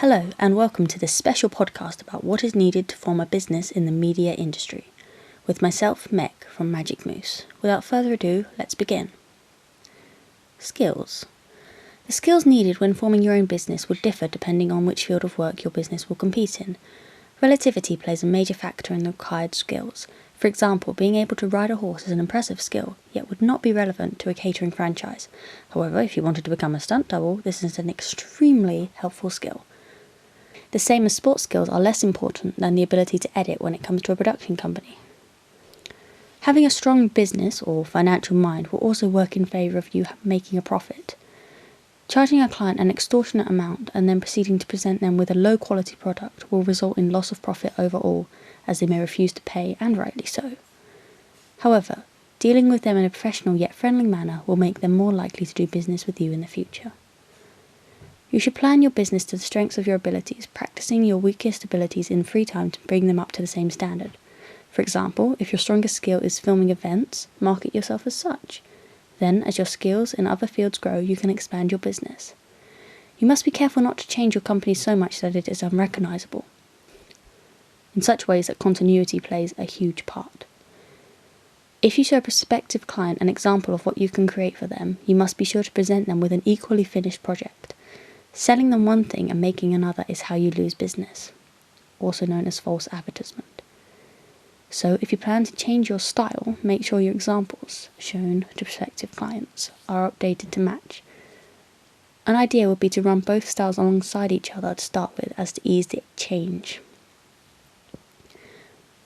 Hello and welcome to this special podcast about what is needed to form a business in the media industry, with myself, Meg, from Magic Moose. Without further ado, let's begin. Skills. The skills needed when forming your own business will differ depending on which field of work your business will compete in. Relativity plays a major factor in the required skills. For example, being able to ride a horse is an impressive skill, yet would not be relevant to a catering franchise. However, if you wanted to become a stunt double, this is an extremely helpful skill. The same as sports skills are less important than the ability to edit when it comes to a production company. Having a strong business or financial mind will also work in favour of you making a profit. Charging a client an extortionate amount and then proceeding to present them with a low quality product will result in loss of profit overall, as they may refuse to pay, and rightly so. However, dealing with them in a professional yet friendly manner will make them more likely to do business with you in the future. You should plan your business to the strengths of your abilities, practicing your weakest abilities in free time to bring them up to the same standard. For example, if your strongest skill is filming events, market yourself as such. Then, as your skills in other fields grow, you can expand your business. You must be careful not to change your company so much that it is unrecognisable, in such ways that continuity plays a huge part. If you show a prospective client an example of what you can create for them, you must be sure to present them with an equally finished project. Selling them one thing and making another is how you lose business, also known as false advertisement. So if you plan to change your style, make sure your examples shown to prospective clients are updated to match. An idea would be to run both styles alongside each other to start with, as to ease the change.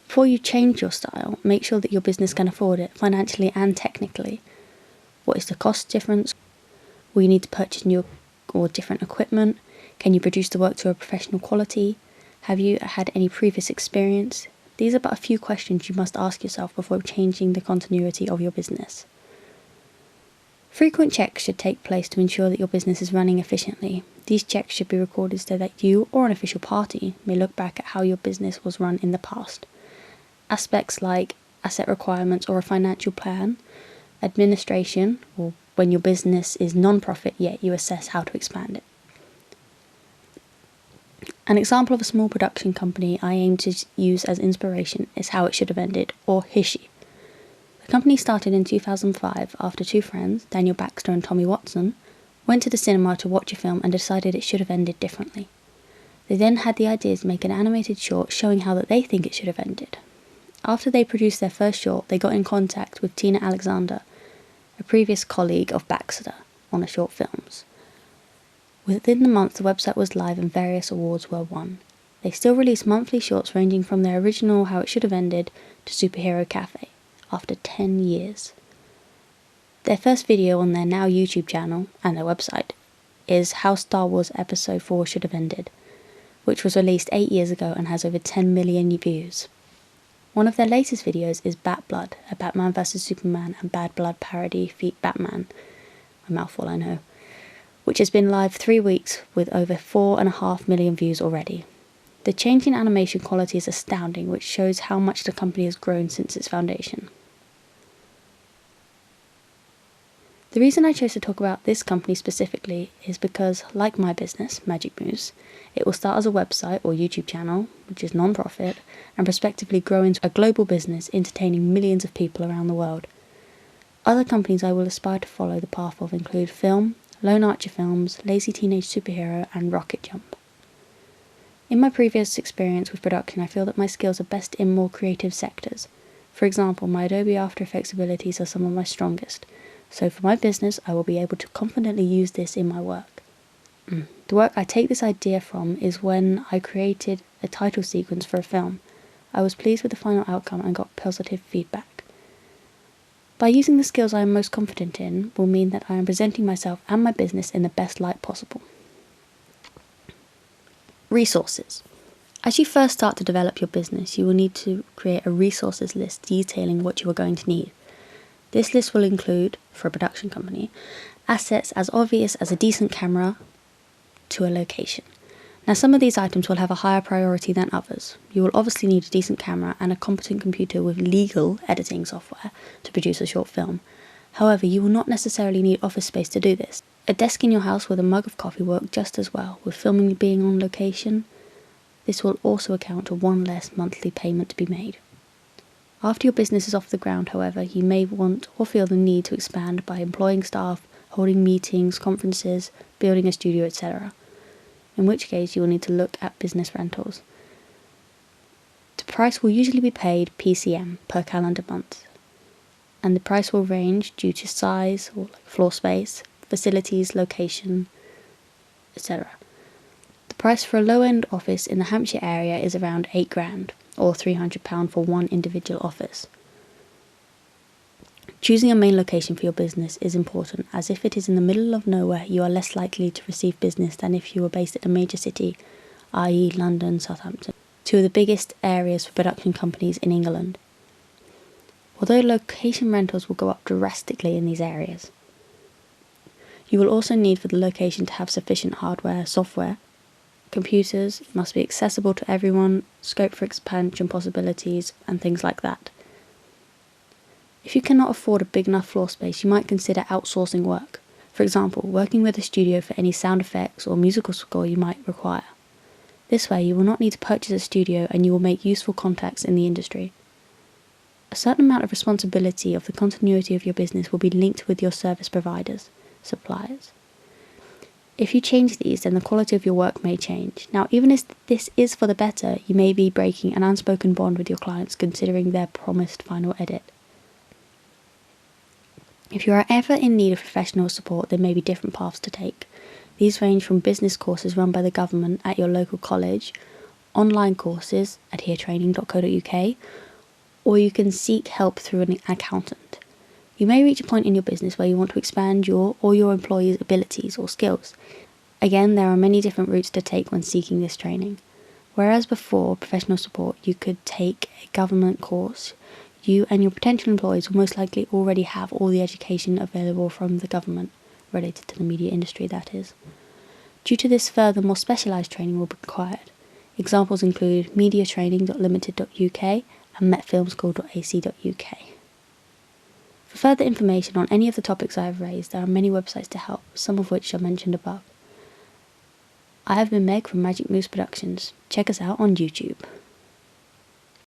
Before you change your style, make sure that your business can afford it financially and technically. What is the cost difference? Will you need to purchase new or different equipment? Can you produce the work to a professional quality? Have you had any previous experience? These are but a few questions you must ask yourself before changing the continuity of your business. Frequent checks should take place to ensure that your business is running efficiently. These checks should be recorded so that you or an official party may look back at how your business was run in the past. Aspects like asset requirements or a financial plan, administration, or when your business is non-profit yet you assess how to expand it. An example of a small production company I aim to use as inspiration is How It Should Have Ended, or Hishy. The company started in 2005 after two friends, Daniel Baxter and Tommy Watson, went to the cinema to watch a film and decided it should have ended differently. They then had the idea to make an animated short showing how that they think it should have ended. After they produced their first short, they got in contact with Tina Alexander, a previous colleague of Baxter, on the short films. Within the month, the website was live and various awards were won. They still release monthly shorts ranging from their original How It Should Have Ended to Superhero Cafe, after 10 years. Their first video on their now YouTube channel, and their website, is How Star Wars Episode 4 Should Have Ended, which was released 8 years ago and has over 10 million views. One of their latest videos is Bat Blood, a Batman vs Superman and Bad Blood parody feat Batman, a mouthful I know, which has been live 3 weeks with over 4.5 million views already. The change in animation quality is astounding, which shows how much the company has grown since its foundation. The reason I chose to talk about this company specifically is because, like my business, Magic Moose, it will start as a website or YouTube channel, which is non-profit, and prospectively grow into a global business entertaining millions of people around the world. Other companies I will aspire to follow the path of include Film, Lone Archer Films, Lazy Teenage Superhero, and Rocket Jump. In my previous experience with production, I feel that my skills are best in more creative sectors. For example, my Adobe After Effects abilities are some of my strongest, so for my business I will be able to confidently use this in my work. The work I take this idea from is when I created a title sequence for a film. I was pleased with the final outcome and got positive feedback. By using the skills I am most confident in will mean that I am presenting myself and my business in the best light possible. Resources. As you first start to develop your business, you will need to create a resources list detailing what you are going to need. This list will include, for a production company, assets as obvious as a decent camera to a location. Now, some of these items will have a higher priority than others. You will obviously need a decent camera and a competent computer with legal editing software to produce a short film. However, you will not necessarily need office space to do this. A desk in your house with a mug of coffee will work just as well, with filming being on location. This will also account for one less monthly payment to be made. After your business is off the ground, however, you may want or feel the need to expand by employing staff, holding meetings, conferences, building a studio, etc. In which case you will need to look at business rentals. The price will usually be paid PCM, per calendar month, and the price will range due to size or floor space, facilities, location, etc. The price for a low-end office in the Hampshire area is around £8,000 or £300 for one individual office. Choosing a main location for your business is important, as if it is in the middle of nowhere, you are less likely to receive business than if you were based at a major city, i.e. London, Southampton, two of the biggest areas for production companies in England. Although location rentals will go up drastically in these areas, you will also need for the location to have sufficient hardware, software, computers, it must be accessible to everyone, scope for expansion possibilities, and things like that. If you cannot afford a big enough floor space, you might consider outsourcing work. For example, working with a studio for any sound effects or musical score you might require. This way, you will not need to purchase a studio and you will make useful contacts in the industry. A certain amount of responsibility of the continuity of your business will be linked with your service providers, suppliers. If you change these, then the quality of your work may change. Now, even if this is for the better, you may be breaking an unspoken bond with your clients considering their promised final edit. If you are ever in need of professional support, there may be different paths to take. These range from business courses run by the government at your local college, online courses at heretraining.co.uk, or you can seek help through an accountant. You may reach a point in your business where you want to expand your or your employees' abilities or skills. Again, there are many different routes to take when seeking this training. Whereas before professional support, you could take a government course, you and your potential employees will most likely already have all the education available from the government, related to the media industry that is. Due to this, further more specialised training will be required. Examples include mediatraining.limited.uk and metfilmschool.ac.uk. For further information on any of the topics I have raised, there are many websites to help, some of which are mentioned above. I have been Meg from Magic Moose Productions. Check us out on YouTube.